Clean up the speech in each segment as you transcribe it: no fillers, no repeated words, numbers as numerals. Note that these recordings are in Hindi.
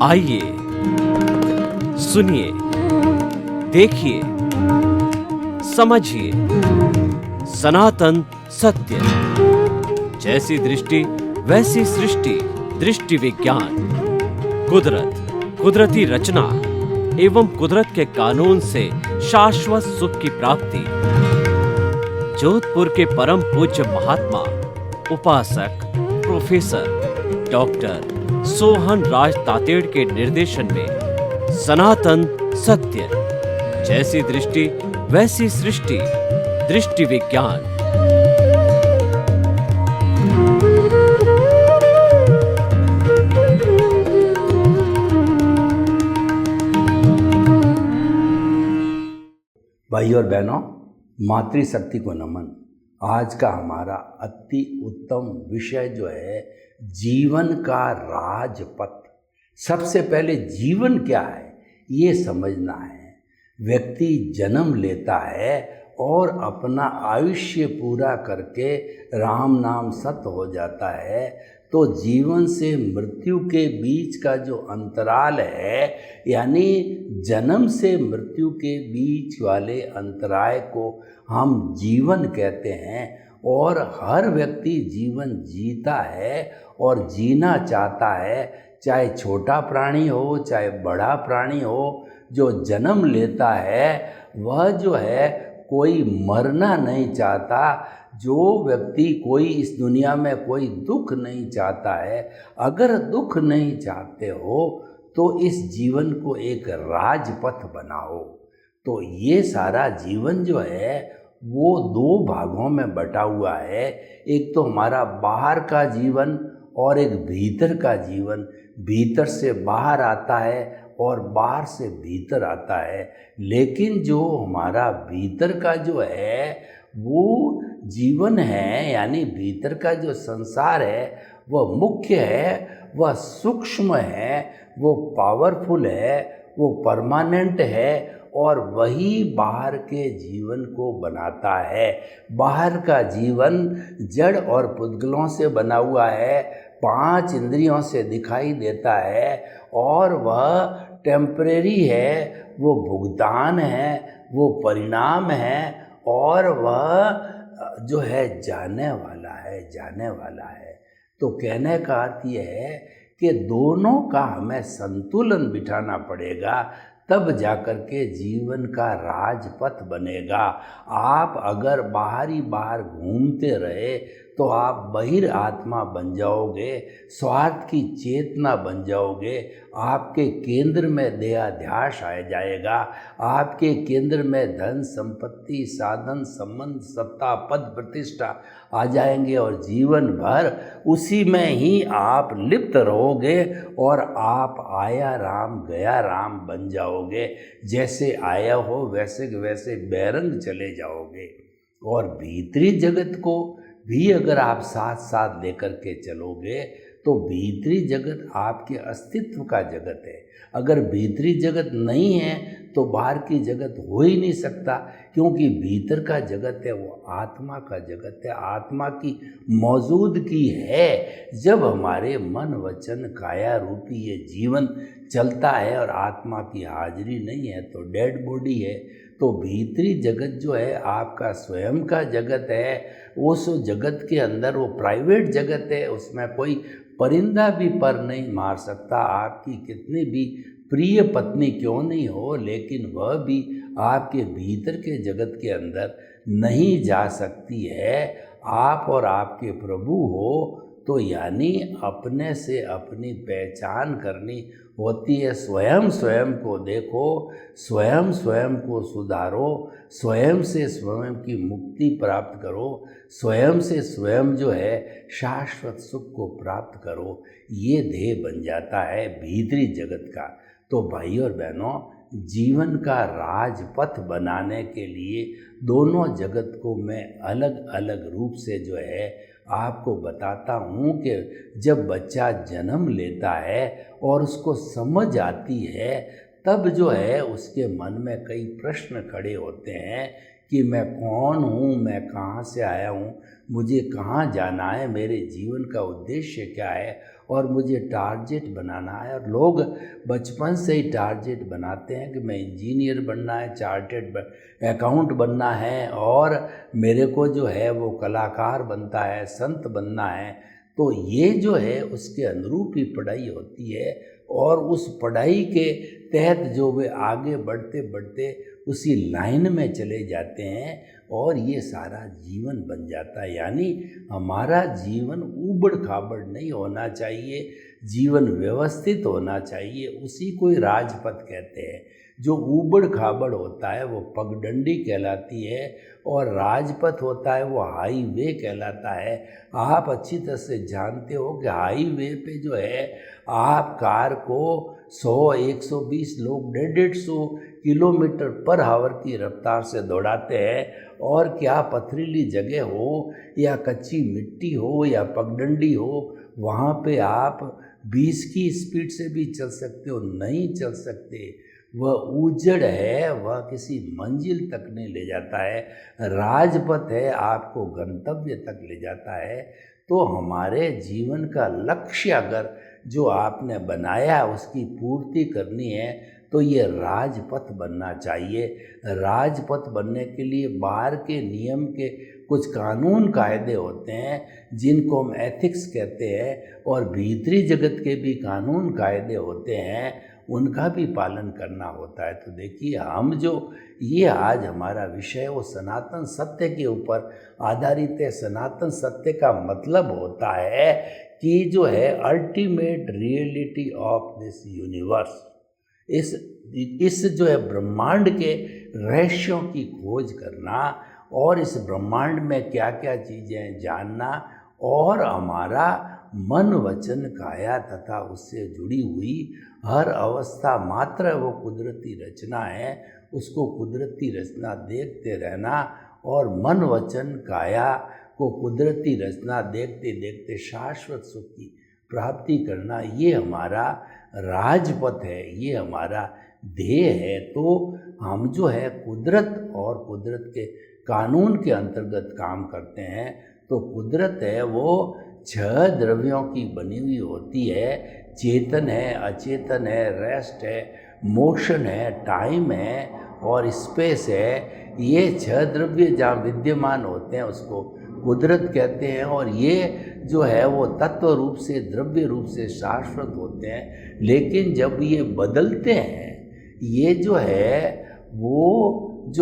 आइए सुनिए, देखिए, समझिए सनातन सत्य। जैसी दृष्टि वैसी सृष्टि, दृष्टि विज्ञान। कुदरत, कुदरती रचना एवं कुदरत के कानून से शाश्वत सुख की प्राप्ति। जोधपुर के परम पूज्य महात्मा उपासक प्रोफेसर डॉक्टर सोहन राज तातेड़ के निर्देशन में सनातन सत्य। जैसी दृष्टि वैसी सृष्टि, दृष्टि विज्ञान। भाई और बहनों, मातृशक्ति को नमन। आज का हमारा अति उत्तम विषय जो है जीवन का राजपथ। सबसे पहले जीवन क्या है ये समझना है। व्यक्ति जन्म लेता है और अपना आयुष्य पूरा करके राम नाम सत हो जाता है, तो जीवन से मृत्यु के बीच का जो अंतराल है, यानी जन्म से मृत्यु के बीच वाले अंतराय को हम जीवन कहते हैं। और हर व्यक्ति जीवन जीता है और जीना चाहता है, चाहे छोटा प्राणी हो चाहे बड़ा प्राणी हो। जो जन्म लेता है वह जो है कोई मरना नहीं चाहता। जो व्यक्ति कोई इस दुनिया में कोई दुख नहीं चाहता है, अगर दुख नहीं चाहते हो तो इस जीवन को एक राजपथ बनाओ। तो ये सारा जीवन जो है वो दो भागों में बटा हुआ है। एक तो हमारा बाहर का जीवन और एक भीतर का जीवन। भीतर से बाहर आता है और बाहर से भीतर आता है। लेकिन जो हमारा भीतर का जो है वो जीवन है, यानी भीतर का जो संसार है वह मुख्य है, वह सूक्ष्म है, वो पावरफुल है, वो परमानेंट है, और वही बाहर के जीवन को बनाता है। बाहर का जीवन जड़ और पुद्गलों से बना हुआ है, 5 इंद्रियों से दिखाई देता है, और वह टेम्परेरी है, वो भुगतान है, वो परिणाम है, और वह जो है जाने वाला है, जाने वाला है। तो कहने का अर्थ यह है कि दोनों का हमें संतुलन बिठाना पड़ेगा, तब जाकर के जीवन का राजपथ बनेगा। आप अगर बाहर घूमते रहे तो आप बहिर आत्मा बन जाओगे, स्वार्थ की चेतना बन जाओगे। आपके केंद्र में देहाध्यास आ जाएगा, आपके केंद्र में धन संपत्ति साधन संबंध सत्ता पद प्रतिष्ठा आ जाएंगे, और जीवन भर उसी में ही आप लिप्त रहोगे और आप आया राम गया राम बन जाओगे। जैसे आया हो वैसे वैसे बेरंग चले जाओगे। और भीतरी जगत को भी अगर आप साथ साथ लेकर के चलोगे तो भीतरी जगत आपके अस्तित्व का जगत है। अगर भीतरी जगत नहीं है तो बाहर की जगत हो ही नहीं सकता, क्योंकि भीतर का जगत है वो आत्मा का जगत है, आत्मा की मौजूदगी है। जब हमारे मन वचन काया रूपी ये जीवन चलता है और आत्मा की हाजिरी नहीं है तो डेड बॉडी है। तो भीतरी जगत जो है आपका स्वयं का जगत है। उस जगत के अंदर वो प्राइवेट जगत है, उसमें कोई परिंदा भी पर नहीं मार सकता। आपकी कितनी भी प्रिय पत्नी क्यों नहीं हो, लेकिन वह भी आपके भीतर के जगत के अंदर नहीं जा सकती है। आप और आपके प्रभु हो तो यानी अपने से अपनी पहचान करनी होती है। स्वयं स्वयं को देखो, स्वयं स्वयं को सुधारो, स्वयं से स्वयं की मुक्ति प्राप्त करो, स्वयं से स्वयं जो है शाश्वत सुख को प्राप्त करो। ये ध्येय बन जाता है भीतरी जगत का। तो भाई और बहनों, जीवन का राजपथ बनाने के लिए दोनों जगत को मैं अलग अलग रूप से जो है आपको बताता हूँ कि जब बच्चा जन्म लेता है और उसको समझ आती है, तब जो है उसके मन में कई प्रश्न खड़े होते हैं कि मैं कौन हूँ, मैं कहाँ से आया हूँ, मुझे कहाँ जाना है, मेरे जीवन का उद्देश्य क्या है और मुझे टारगेट बनाना है। और लोग बचपन से ही टारगेट बनाते हैं कि मैं इंजीनियर बनना है, चार्टेड अकाउंट बनना है और मेरे को जो है वो कलाकार बनता है, संत बनना है। तो ये जो है उसके अनुरूप ही पढ़ाई होती है और उस पढ़ाई के तहत जो वे आगे बढ़ते बढ़ते उसी लाइन में चले जाते हैं और ये सारा जीवन बन जाता है। यानी हमारा जीवन ऊबड़ खाबड़ नहीं होना चाहिए, जीवन व्यवस्थित होना चाहिए, उसी को ही राजपथ कहते हैं। जो ऊबड़ खाबड़ होता है वो पगडंडी कहलाती है और राजपथ होता है वो हाईवे कहलाता है। आप अच्छी तरह से जानते हो कि हाईवे पे जो है आप कार को 100, 120 लोग 150 किलोमीटर पर आवर की रफ्तार से दौड़ाते हैं। और क्या पथरीली जगह हो या कच्ची मिट्टी हो या पगडंडी हो, वहाँ पे आप 20 की स्पीड से भी चल सकते हो, नहीं चल सकते। वह उजड़ है, वह किसी मंजिल तक नहीं ले जाता है। राजपथ है, आपको गंतव्य तक ले जाता है। तो हमारे जीवन का लक्ष्य अगर जो आपने बनाया उसकी पूर्ति करनी है तो ये राजपथ बनना चाहिए। राजपथ बनने के लिए बाहर के नियम के कुछ कानून कायदे होते हैं जिनको हम एथिक्स कहते हैं और भीतरी जगत के भी कानून कायदे होते हैं, उनका भी पालन करना होता है। तो देखिए हम जो ये आज हमारा विषय वो सनातन सत्य के ऊपर आधारित है। सनातन सत्य का मतलब होता है कि जो है ultimate reality of this universe, इस जो है ब्रह्मांड के रहस्यों की खोज करना और इस ब्रह्मांड में क्या क्या चीज़ें जानना और हमारा मन वचन काया तथा उससे जुड़ी हुई हर अवस्था मात्र वो कुदरती रचना है, उसको कुदरती रचना देखते रहना और मन वचन काया को कुदरती रचना देखते देखते शाश्वत सुख की प्राप्ति करना, ये हमारा राजपथ है, ये हमारा ध्येय है। तो हम जो है कुदरत और कुदरत के कानून के अंतर्गत काम करते हैं। तो कुदरत है वो 6 द्रव्यों की बनी हुई होती है, चेतन है, अचेतन है, रेस्ट है, मोशन है, टाइम है और स्पेस है। ये 6 द्रव्य जहाँ विद्यमान होते हैं उसको कुदरत कहते हैं और ये जो है वो तत्व रूप से द्रव्य रूप से शाश्वत होते हैं। लेकिन जब ये बदलते हैं, ये जो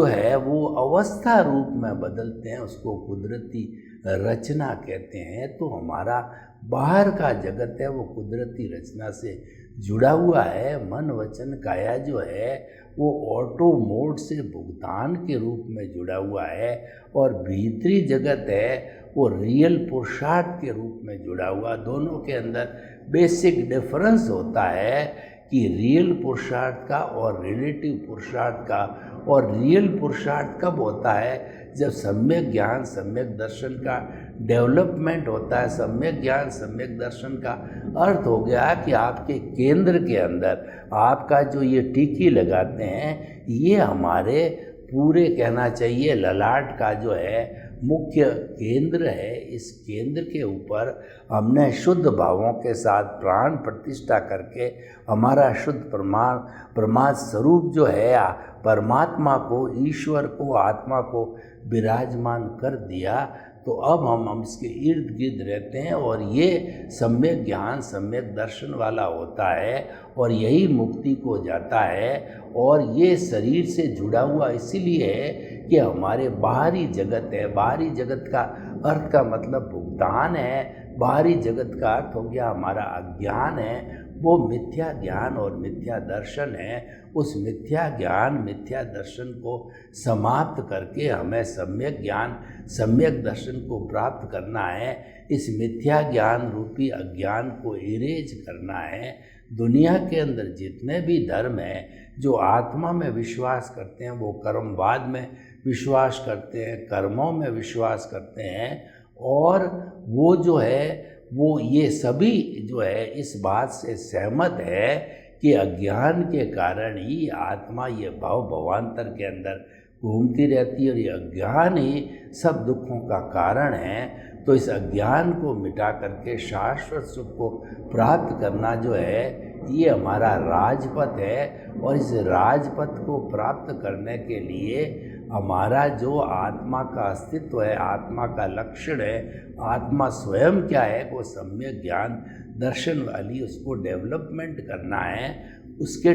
है वो अवस्था रूप में बदलते हैं, उसको कुदरती रचना कहते हैं। तो हमारा बाहर का जगत है वो कुदरती रचना से जुड़ा हुआ है। मन वचन काया जो है वो ऑटो मोड से भुगतान के रूप में जुड़ा हुआ है और भीतरी जगत है वो रियल पुरुषार्थ के रूप में जुड़ा हुआ। दोनों के अंदर बेसिक डिफरेंस होता है कि रियल पुरुषार्थ का और रिलेटिव पुरुषार्थ का। और रियल पुरुषार्थ कब होता है? जब सम्यक ज्ञान सम्यक दर्शन का डेवलपमेंट होता है। सम्यक ज्ञान सम्यक दर्शन का अर्थ हो गया कि आपके केंद्र के अंदर आपका जो ये टीकी लगाते हैं, ये हमारे पूरे कहना चाहिए ललाट का जो है मुख्य केंद्र है। इस केंद्र के ऊपर हमने शुद्ध भावों के साथ प्राण प्रतिष्ठा करके हमारा शुद्ध परमात्मा स्वरूप जो है परमात्मा को, ईश्वर को, आत्मा को विराजमान कर दिया। तो अब हम इसके इर्द गिर्द रहते हैं और ये सम्यक ज्ञान सम्यक दर्शन वाला होता है और यही मुक्ति को जाता है। और ये शरीर से जुड़ा हुआ इसीलिए है कि हमारे बाहरी जगत है। बाहरी जगत का अर्थ का मतलब भुगतान है। बाहरी जगत का अर्थ हो गया हमारा अज्ञान है, वो मिथ्या ज्ञान और मिथ्या दर्शन है। उस मिथ्या ज्ञान मिथ्या दर्शन को समाप्त करके हमें सम्यक ज्ञान सम्यक दर्शन को प्राप्त करना है। इस मिथ्या ज्ञान रूपी अज्ञान को इरेज करना है। दुनिया के अंदर जितने भी धर्म हैं जो आत्मा में विश्वास करते हैं, वो कर्मवाद में विश्वास करते हैं, कर्मों में विश्वास करते हैं और वो जो है वो ये सभी जो है इस बात से सहमत है कि अज्ञान के कारण ही आत्मा ये भाव भवांतर के अंदर घूमती रहती है और ये अज्ञान ही सब दुखों का कारण है। तो इस अज्ञान को मिटा करके शाश्वत सुख को प्राप्त करना जो है ये हमारा राजपथ है। और इस राजपथ को प्राप्त करने के लिए हमारा जो आत्मा का अस्तित्व है, आत्मा का लक्षण है, आत्मा स्वयं क्या है, वो सम्यक ज्ञान दर्शन वाली उसको डेवलपमेंट करना है। उसके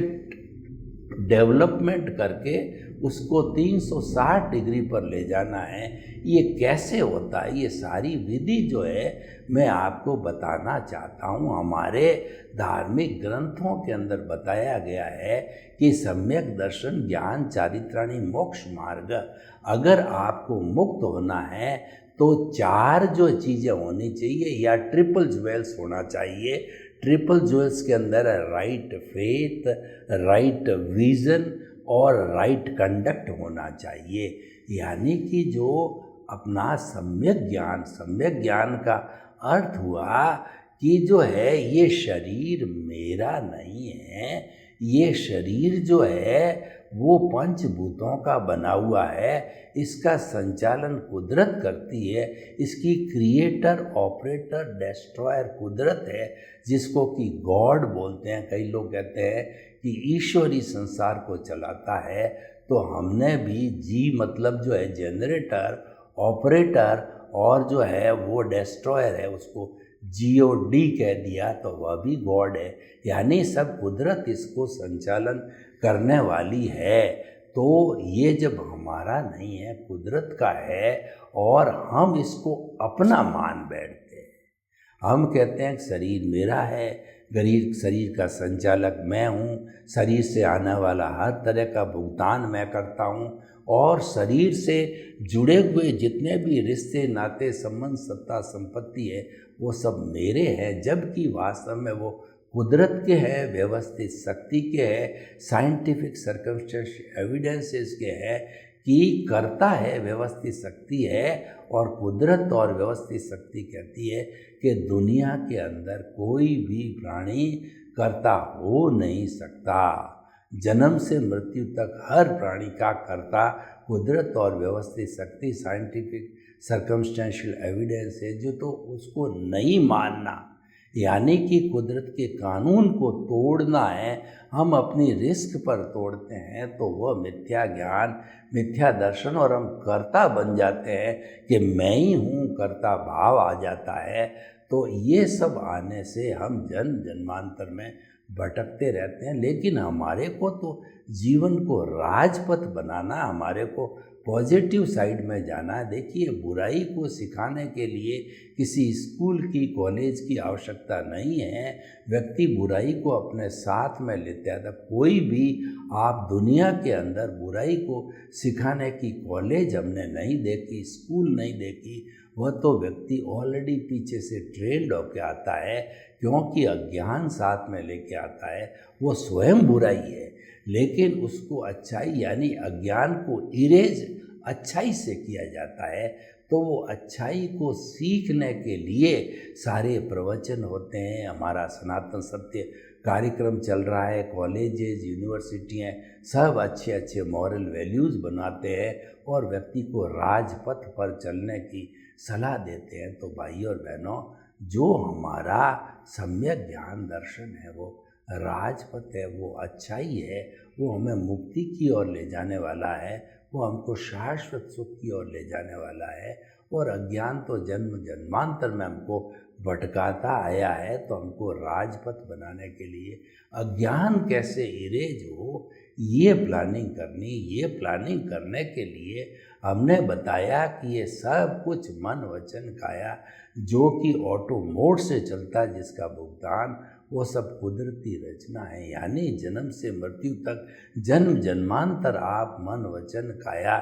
डेवलपमेंट करके उसको 360 डिग्री पर ले जाना है। ये कैसे होता है, ये सारी विधि जो है मैं आपको बताना चाहता हूँ। हमारे धार्मिक ग्रंथों के अंदर बताया गया है कि सम्यक दर्शन ज्ञान चारित्राणी मोक्ष मार्ग, अगर आपको मुक्त होना है तो 4 जो चीज़ें होनी चाहिए या ट्रिपल ज्वेल्स होना चाहिए। ट्रिपल ज्वेल्स के अंदर राइट फेथ, राइट विजन और राइट कंडक्ट होना चाहिए। यानी कि जो अपना सम्यक ज्ञान का अर्थ हुआ कि जो है ये शरीर मेरा नहीं है, ये शरीर जो है वो पंचभूतों का बना हुआ है, इसका संचालन कुदरत करती है, इसकी क्रिएटर ऑपरेटर डिस्ट्रॉयर कुदरत है, जिसको कि गॉड बोलते हैं। कई लोग कहते हैं कि ईश्वर ही संसार को चलाता है। तो हमने भी जी मतलब जो है जनरेटर, ऑपरेटर और जो है वो डिस्ट्रॉयर है, उसको GOD कह दिया, तो वह भी गॉड है। यानी सब कुदरत इसको संचालन करने वाली है। तो ये जब हमारा नहीं है, कुदरत का है, और हम इसको अपना मान बैठते हैं। हम कहते हैं कि शरीर मेरा है, शरीर का संचालक मैं हूँ, शरीर से आने वाला हर तरह का भुगतान मैं करता हूँ, और शरीर से जुड़े हुए जितने भी रिश्ते नाते संबंध सत्ता संपत्ति है वो सब मेरे हैं। जबकि वास्तव में वो कुदरत के हैं, व्यवस्थित शक्ति के हैं, साइंटिफिक सर्कमस्टेंस एविडेंसेस के हैं कि करता है व्यवस्थित शक्ति है। और कुदरत और व्यवस्थित शक्ति कहती है कि दुनिया के अंदर कोई भी प्राणी कर्ता हो नहीं सकता। जन्म से मृत्यु तक हर प्राणी का कर्ता कुदरत और व्यवस्थित शक्ति, साइंटिफिक सर्कमस्टेंशियल एविडेंस है। जो तो उसको नहीं मानना, यानी कि कुदरत के कानून को तोड़ना है, हम अपनी रिस्क पर तोड़ते हैं तो वह मिथ्या ज्ञान, मिथ्या दर्शन, और हम कर्ता बन जाते हैं कि मैं ही हूँ, कर्ता भाव आ जाता है। तो ये सब आने से हम जन्म जन्मांतर में भटकते रहते हैं। लेकिन हमारे को तो जीवन को राजपथ बनाना, हमारे को पॉजिटिव साइड में जाना है। देखिए, बुराई को सिखाने के लिए किसी स्कूल की, कॉलेज की आवश्यकता नहीं है। व्यक्ति बुराई को अपने साथ में लेते आता। कोई भी आप दुनिया के अंदर बुराई को सिखाने की कॉलेज हमने नहीं देखी, स्कूल नहीं देखी। वह तो व्यक्ति ऑलरेडी पीछे से ट्रेंड होकर आता है, क्योंकि अज्ञान साथ में लेके आता है। वो स्वयं बुराई है, लेकिन उसको अच्छाई यानी अज्ञान को इरेज अच्छाई से किया जाता है। तो वो अच्छाई को सीखने के लिए सारे प्रवचन होते हैं। हमारा सनातन सत्य कार्यक्रम चल रहा है, कॉलेजेस, यूनिवर्सिटियाँ सब अच्छे अच्छे मॉरल वैल्यूज़ बनाते हैं और व्यक्ति को राजपथ पर चलने की सलाह देते हैं। तो भाई और बहनों, जो हमारा सम्यक ज्ञान दर्शन है वो राजपथ है, वो अच्छाई है, वो हमें मुक्ति की ओर ले जाने वाला है, वो हमको शाश्वत सुख की ओर ले जाने वाला है। और अज्ञान तो जन्म जन्मांतर में हमको भटकाता आया है। तो हमको राजपथ बनाने के लिए अज्ञान कैसे इरेज हो, ये प्लानिंग करनी। ये प्लानिंग करने के लिए हमने बताया कि ये सब कुछ मन वचन काया जो कि ऑटो मोड से चलता है, जिसका भुगतान वो सब कुदरती रचना है। यानी जन्म से मृत्यु तक, जन्म जन्मांतर आप मन वचन काया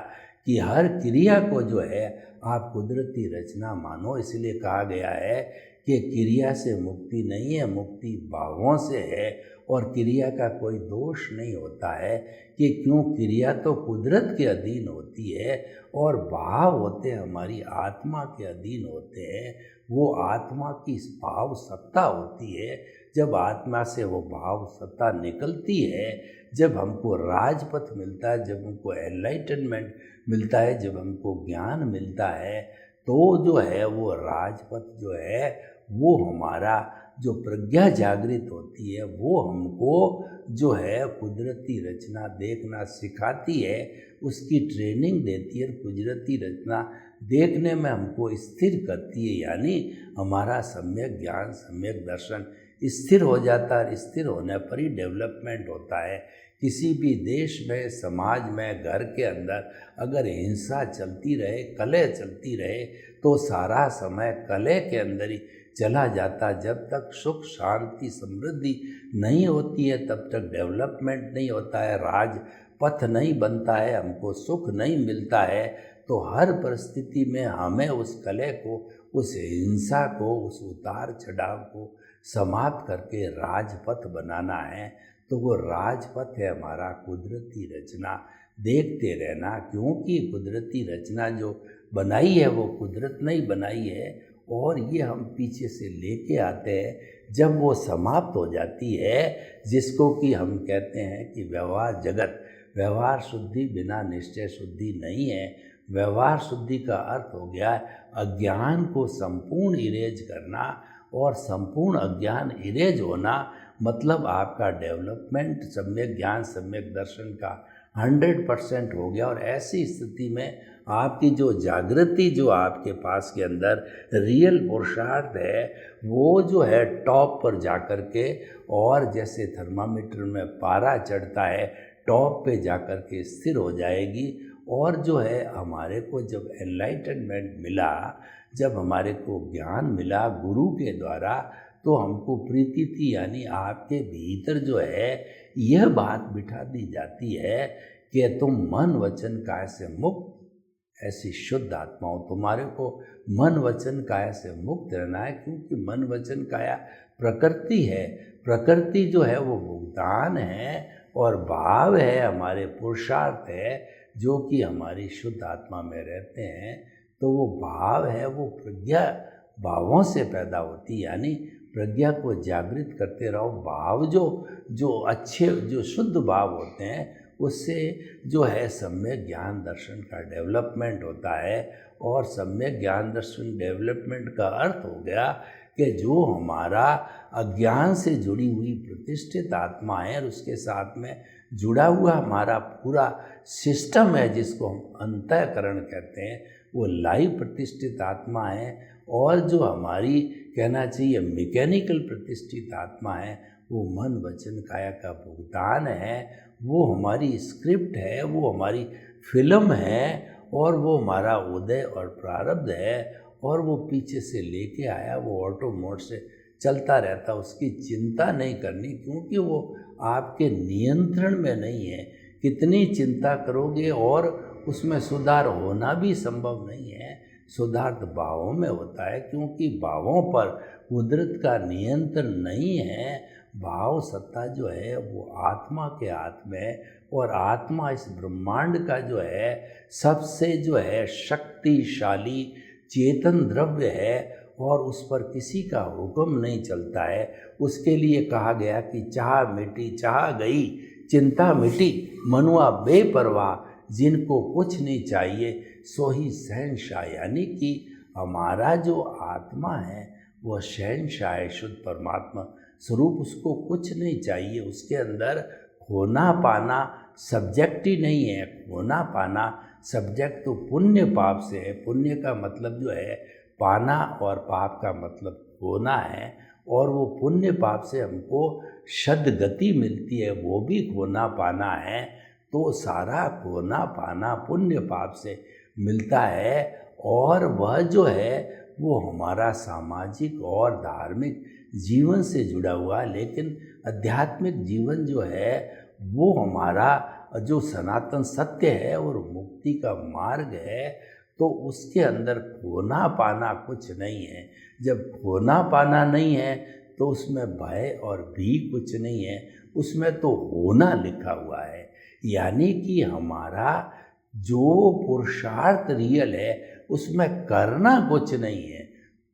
की हर क्रिया को जो है आप कुदरती रचना मानो। इसलिए कहा गया है कि क्रिया से मुक्ति नहीं है, मुक्ति भावों से है। और क्रिया का कोई दोष नहीं होता है कि क्यों, क्रिया तो कुदरत के अधीन होती है और भाव होते हैं हमारी आत्मा के अधीन होते हैं। वो आत्मा की भाव सत्ता होती है जब आत्मा से वो भाव सत्ता निकलती है, जब हमको राजपथ मिलता है, जब हमको एनलाइटनमेंट मिलता है, जब हमको ज्ञान मिलता है, तो जो है वो राजपथ जो है वो हमारा जो प्रज्ञा जागृत होती है वो हमको जो है कुदरती रचना देखना सिखाती है, उसकी ट्रेनिंग देती है। कुदरती रचना देखने में हमको स्थिर करती है, यानी हमारा सम्यक ज्ञान सम्यक दर्शन स्थिर हो जाता है। स्थिर होने पर ही डेवलपमेंट होता है। किसी भी देश में, समाज में, घर के अंदर अगर हिंसा चलती रहे, कलह चलती रहे, तो सारा समय कलह के अंदर ही चला जाता। जब तक सुख शांति समृद्धि नहीं होती है तब तक डेवलपमेंट नहीं होता है, राज पथ नहीं बनता है, हमको सुख नहीं मिलता है। तो हर परिस्थिति में हमें उस कलह को, उस हिंसा को, उस उतार चढ़ाव को समाप्त करके राजपथ बनाना है। तो वो राजपथ है हमारा कुदरती रचना देखते रहना, क्योंकि कुदरती रचना जो बनाई है वो कुदरत नहीं बनाई है, और ये हम पीछे से लेके आते हैं। जब वो समाप्त हो जाती है, जिसको कि हम कहते हैं कि व्यवहार जगत, व्यवहार शुद्धि बिना निश्चय शुद्धि नहीं है। व्यवहार शुद्धि का अर्थ हो गया अज्ञान को संपूर्ण इरेज करना, और संपूर्ण अज्ञान इरेज होना मतलब आपका डेवलपमेंट सम्यक ज्ञान सम्यक दर्शन का 100% हो गया। और ऐसी स्थिति में आपकी जो जागृति जो आपके पास के अंदर रियल पुरुषार्थ है वो जो है टॉप पर जाकर के, और जैसे थर्मामीटर में पारा चढ़ता है टॉप पे जाकर के स्थिर हो जाएगी। और जो है हमारे को जब एनलाइटनमेंट मिला, जब हमारे को ज्ञान मिला गुरु के द्वारा, तो हमको प्रीति थी, यानी आपके भीतर जो है यह बात बिठा दी जाती है कि तुम मन वचन काया से मुक्त ऐसी शुद्ध आत्मा हो। तुम्हारे को मन वचन काया से मुक्त रहना है, क्योंकि मन वचन काया प्रकृति है। प्रकृति जो है वो भुगतान है, और भाव है हमारे पुरुषार्थ है जो कि हमारी शुद्ध आत्मा में रहते हैं। तो वो भाव है वो प्रज्ञा भावों से पैदा होती है, यानी प्रज्ञा को जागृत करते रहो। भाव जो अच्छे जो शुद्ध भाव होते हैं उससे जो है सम्यक ज्ञान दर्शन का डेवलपमेंट होता है। और सम्यक ज्ञान दर्शन डेवलपमेंट का अर्थ हो गया कि जो हमारा अज्ञान से जुड़ी हुई प्रतिष्ठित आत्मा है और उसके साथ में जुड़ा हुआ हमारा पूरा सिस्टम है, जिसको हम अंतःकरण कहते हैं, वो लाइव प्रतिष्ठित आत्मा है। और जो हमारी कहना चाहिए मैकेनिकल प्रतिष्ठित आत्मा है वो मन वचन काया का भुगतान है। वो हमारी स्क्रिप्ट है, वो हमारी फिल्म है, और वो हमारा उदय और प्रारब्ध है। और वो पीछे से लेके आया, वो ऑटो मोड से चलता रहता, उसकी चिंता नहीं करनी, क्योंकि वो आपके नियंत्रण में नहीं है। कितनी चिंता करोगे, और उसमें सुधार होना भी संभव नहीं है। सुधार तो भावों में होता है, क्योंकि भावों पर कुदरत का नियंत्रण नहीं है। भाव सत्ता जो है वो आत्मा के हाथ में है, और आत्मा इस ब्रह्मांड का जो है सबसे जो है शक्तिशाली चेतन द्रव्य है, और उस पर किसी का हुक्म नहीं चलता है। उसके लिए कहा गया कि चाह मिटी चाह गई चिंता मिटी, मनुआ बेपरवाह जिनको कुछ नहीं चाहिए सो ही शहंशाह। यानी कि हमारा जो आत्मा है वह शहंशाह है, शुद्ध परमात्मा स्वरूप, उसको कुछ नहीं चाहिए। उसके अंदर खोना पाना सब्जेक्ट ही नहीं है। खोना पाना सब्जेक्ट तो पुण्य पाप से है। पुण्य का मतलब जो है पाना, और पाप का मतलब खोना है। और वो पुण्य पाप से हमको सद्गति मिलती है, वो भी खोना पाना है। तो सारा खोना पाना पुण्य पाप से मिलता है। और वह जो है वो हमारा सामाजिक और धार्मिक जीवन से जुड़ा हुआ, लेकिन आध्यात्मिक जीवन जो है वो हमारा जो सनातन सत्य है और मुक्ति का मार्ग है। तो उसके अंदर खोना पाना कुछ नहीं है। जब खोना पाना नहीं है तो उसमें भय और भी कुछ नहीं है, उसमें तो होना लिखा हुआ है। यानी कि हमारा जो पुरुषार्थ रियल है उसमें करना कुछ नहीं है,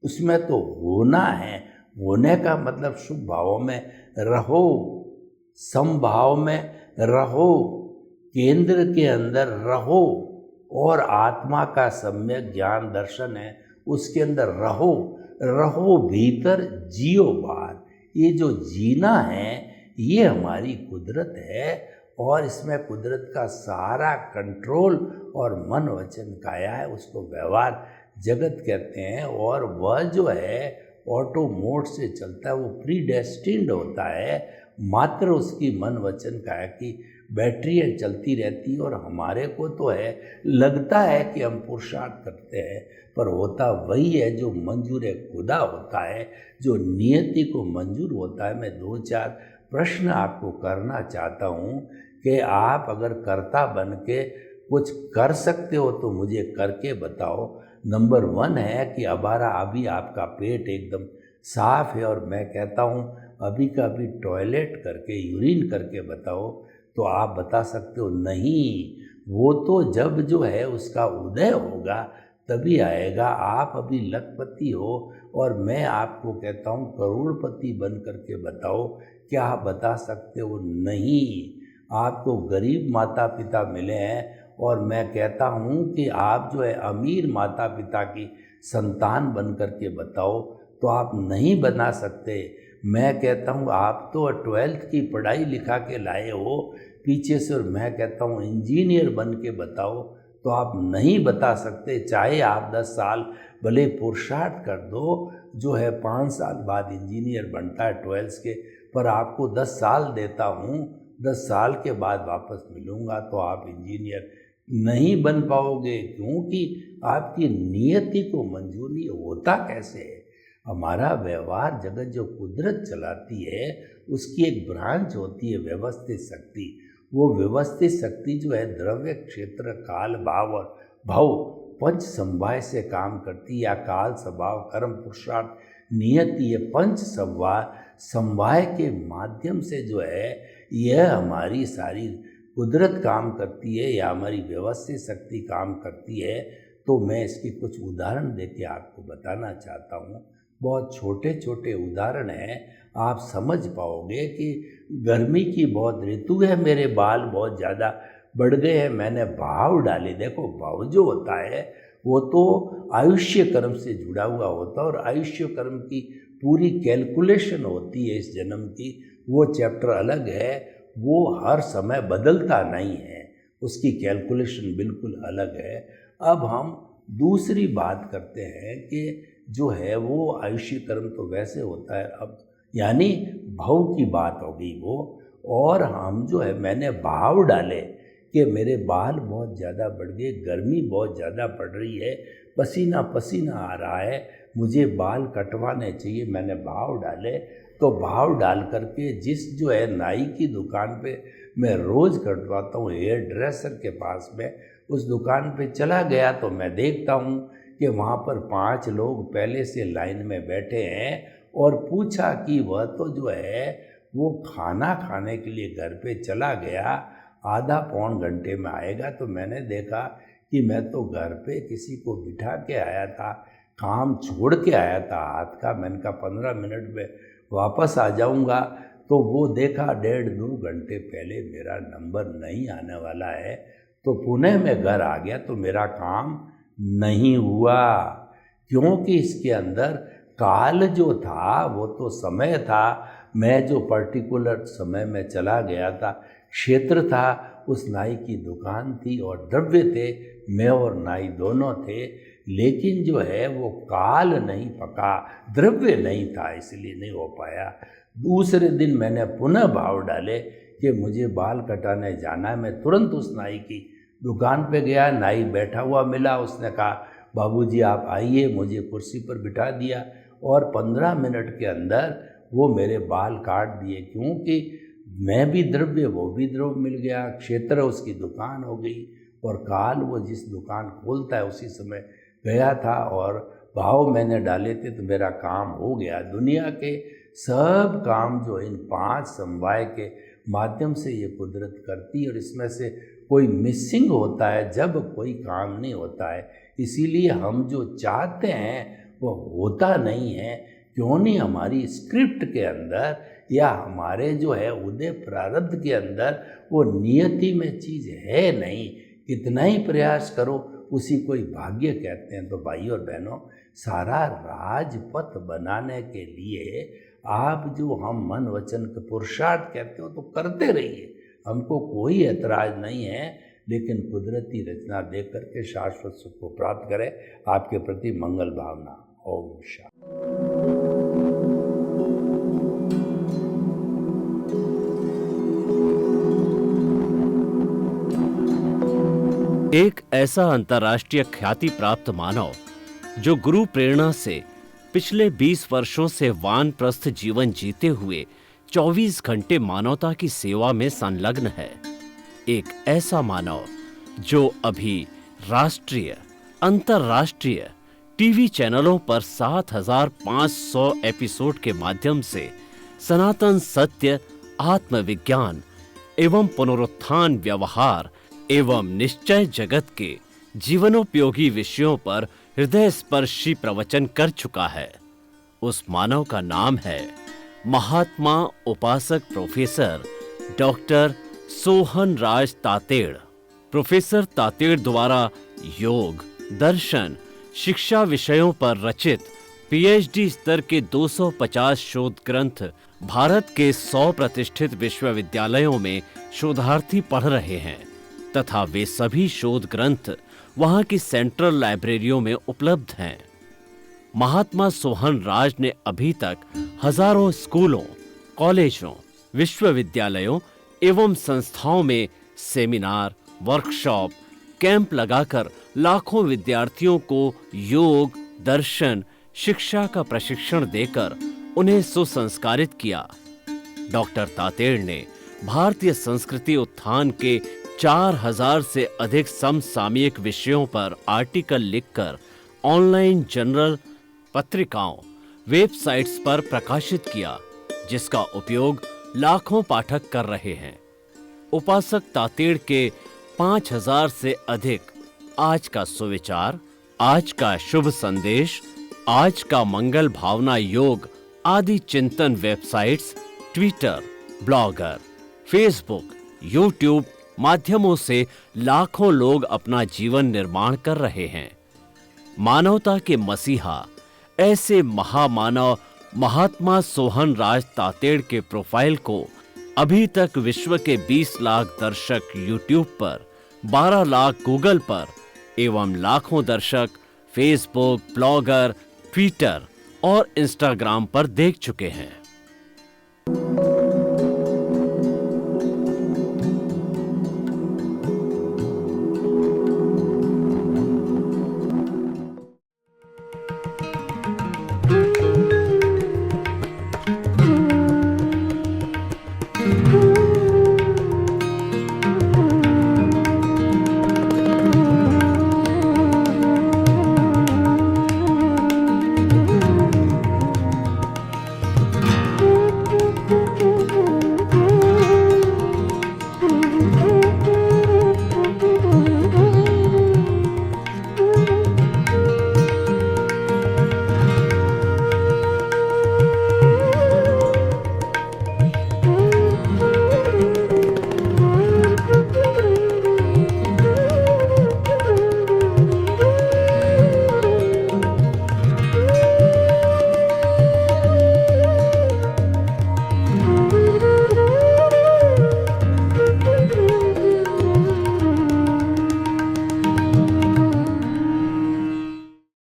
उसमें तो होना है। होने का मतलब शुभ भावों में रहो, समभाव में रहो, केंद्र के अंदर रहो, और आत्मा का सम्यक ज्ञान दर्शन है उसके अंदर रहो। रहो भीतर, जियो बाहर। ये जो जीना है ये हमारी कुदरत है, और इसमें कुदरत का सारा कंट्रोल और मन वचन काया है, उसको व्यवहार जगत कहते हैं। और वह जो है ऑटो मोड से चलता है, वो प्री डेस्टिन्ड होता है, मात्र उसकी मन वचन काया की बैटरियाँ चलती रहती है। और हमारे को तो है लगता है कि हम पुरुषार्थ करते हैं, पर होता वही है जो मंजूर खुदा होता है, जो नियति को मंजूर होता है। मैं 2-4 प्रश्न आपको करना चाहता हूँ कि आप अगर कर्ता बन के कुछ कर सकते हो तो मुझे करके बताओ। नंबर 1 है कि अबारा अभी आपका पेट एकदम साफ है, और मैं कहता हूँ अभी का अभी टॉयलेट करके यूरिन करके बताओ, तो आप बता सकते हो नहीं, वो तो जब जो है उसका उदय होगा तभी आएगा। आप अभी लखपति हो और मैं आपको कहता हूँ करोड़पति बन करके बताओ, क्या आप बता सकते हो? नहीं। आपको गरीब माता पिता मिले हैं, और मैं कहता हूँ कि आप जो है अमीर माता पिता की संतान बन करके बताओ, तो आप नहीं बना सकते। मैं कहता हूँ आप तो 12th की पढ़ाई लिखा के लाए हो पीछे से, और मैं कहता हूँ इंजीनियर बन के बताओ, तो आप नहीं बता सकते। चाहे आप 10 साल भले पुरुषार्थ कर दो, जो है 5 साल बाद इंजीनियर बनता है 12th के, पर आपको 10 साल देता हूँ, 10 साल के बाद वापस मिलूँगा, तो आप इंजीनियर नहीं बन पाओगे, क्योंकि आपकी नियति को मंजूर नहीं। होता कैसे है? हमारा व्यवहार जगत जो कुदरत चलाती है उसकी एक ब्रांच होती है व्यवस्थित शक्ति। वो व्यवस्थित शक्ति जो है द्रव्य, क्षेत्र, काल, भाव और भव 5 समवाय से काम करती है, या काल, स्वभाव, कर्म, पुरुषार्थ, नियति, ये 5 समवाय के माध्यम से जो है यह हमारी सारी कुदरत काम करती है, या हमारी व्यवस्थित शक्ति काम करती है। तो मैं इसकी कुछ उदाहरण देके आपको बताना चाहता हूँ। बहुत छोटे छोटे उदाहरण हैं, आप समझ पाओगे कि गर्मी की बहुत ऋतु है, मेरे बाल बहुत ज़्यादा बढ़ गए हैं, मैंने भाव डाले। देखो, भाव जो होता है वो तो आयुष्य कर्म से जुड़ा हुआ होता है, और आयुष्य कर्म की पूरी कैलकुलेशन होती है इस जन्म की, वो चैप्टर अलग है, वो हर समय बदलता नहीं है, उसकी कैलकुलेशन बिल्कुल अलग है। अब हम दूसरी बात करते हैं कि जो है वो आयुष्य कर्म तो वैसे होता है, अब यानी भाव की बात हो गई वो। और हम जो है मैंने भाव डाले कि मेरे बाल बहुत ज़्यादा बढ़ गए, गर्मी बहुत ज़्यादा पड़ रही है, पसीना पसीना आ रहा है, मुझे बाल कटवाने चाहिए, मैंने भाव डाले। तो भाव डाल करके जिस जो है नाई की दुकान पे मैं रोज़ कटवाता हूँ, हेयर ड्रेसर के पास में, उस दुकान पे चला गया तो मैं देखता हूँ कि वहाँ पर 5 लोग पहले से लाइन में बैठे हैं, और पूछा कि वह तो जो है वो खाना खाने के लिए घर पे चला गया, आधा पौन घंटे में आएगा। तो मैंने देखा कि मैं तो घर पे किसी को बिठा के आया था, काम छोड़ के आया था हाथ का, मैंने कहा 15 मिनट में वापस आ जाऊंगा। तो वो देखा 1.5-2 घंटे पहले मेरा नंबर नहीं आने वाला है, तो पुनः मैं घर आ गया, तो मेरा काम नहीं हुआ, क्योंकि इसके अंदर काल जो था वो तो समय था, मैं जो पर्टिकुलर समय में चला गया था, क्षेत्र था, उस नाई की दुकान थी, और द्रव्य थे, मैं और नाई दोनों थे, लेकिन जो है वो काल नहीं पका, द्रव्य नहीं था, इसलिए नहीं हो पाया। दूसरे दिन मैंने पुनः भाव डाले कि मुझे बाल कटाने जाना है। मैं तुरंत उस नाई की दुकान पे गया, नाई बैठा हुआ मिला, उसने कहा बाबूजी आप आइए, मुझे कुर्सी पर बिठा दिया, और 15 मिनट के अंदर वो मेरे बाल काट दिए, क्योंकि मैं भी द्रव्य, वो भी द्रव्य मिल गया, क्षेत्र उसकी दुकान हो गई, और काल वो जिस दुकान खोलता है उसी समय गया था, और भाव मैंने डाले थे तो मेरा काम हो गया। दुनिया के सब काम जो इन 5 समवाय के माध्यम से ये कुदरत करती है, और इसमें से कोई मिसिंग होता है जब कोई काम नहीं होता है। इसीलिए हम जो चाहते हैं वो होता नहीं है, क्यों नहीं हमारी स्क्रिप्ट के अंदर या हमारे जो है उदय प्रारब्ध के अंदर वो नियति में चीज़ है नहीं। कितना ही प्रयास करो उसी को ही भाग्य कहते हैं। तो भाइयों और बहनों, सारा राजपथ बनाने के लिए आप जो हम मन वचन के पुरुषार्थ कहते हो तो करते रहिए, हमको कोई ऐतराज नहीं है, लेकिन कुदरती रचना देख करके शाश्वत सुख को प्राप्त करें। आपके प्रति मंगल भावना। ओम शांति। एक ऐसा अंतर्राष्ट्रीय ख्याति प्राप्त मानव जो गुरु प्रेरणा से पिछले 20 वर्षों से वानप्रस्थ जीवन जीते हुए 24 घंटे मानवता की सेवा में संलग्न है। एक ऐसा मानव जो अभी राष्ट्रीय, अंतर्राष्ट्रीय टीवी चैनलों पर 7,500 एपिसोड के माध्यम से सनातन सत्य, आत्मविज्ञान एवं पुनरुत्थान व्यवहार एवं निश्चय जगत के जीवनोपयोगी विषयों पर हृदय स्पर्शी प्रवचन कर चुका है। उस मानव का नाम है महात्मा उपासक प्रोफेसर डॉक्टर सोहन राज तातेड़। प्रोफेसर तातेड़ द्वारा योग, दर्शन, शिक्षा विषयों पर रचित पीएचडी स्तर के 250 शोध ग्रंथ भारत के 100 प्रतिष्ठित विश्वविद्यालयों में शोधार्थी पढ़ रहे हैं तथा वे सभी शोध ग्रंथ वहां की सेंट्रल लाइब्रेरियों में उपलब्ध हैं। महात्मा सोहन राज ने अभी तक हजारों स्कूलों, कॉलेजों, विश्वविद्यालयों एवं संस्थाओं में सेमिनार, वर्कशॉप, कैंप लगाकर लाखों विद्यार्थियों को योग, दर्शन, शिक्षा का प्रशिक्षण देकर उन्हें सुसंस्कारित किया। डॉक्टर तातेड़ ने भारतीय संस्कृति उत्थान के 4000 से अधिक समसामयिक विषयों पर आर्टिकल लिखकर ऑनलाइन जर्नल, पत्रिकाओं, वेबसाइट्स पर प्रकाशित किया, जिसका उपयोग लाखों पाठक कर रहे हैं। उपासक तातेड़ के 5000 से अधिक आज का सुविचार, आज का शुभ संदेश, आज का मंगल भावना योग आदि चिंतन websites, Twitter, blogger, Facebook, YouTube माध्यमों से लाखों लोग अपना जीवन निर्माण कर रहे हैं। मानवता के मसीहा ऐसे महामानव महात्मा सोहन राज तातेड़ के प्रोफाइल को अभी तक विश्व के 20 लाख दर्शक यूट्यूब पर, 12 लाख गूगल पर एवं लाखों दर्शक फेसबुक, ब्लॉगर, ट्विटर और इंस्टाग्राम पर देख चुके हैं।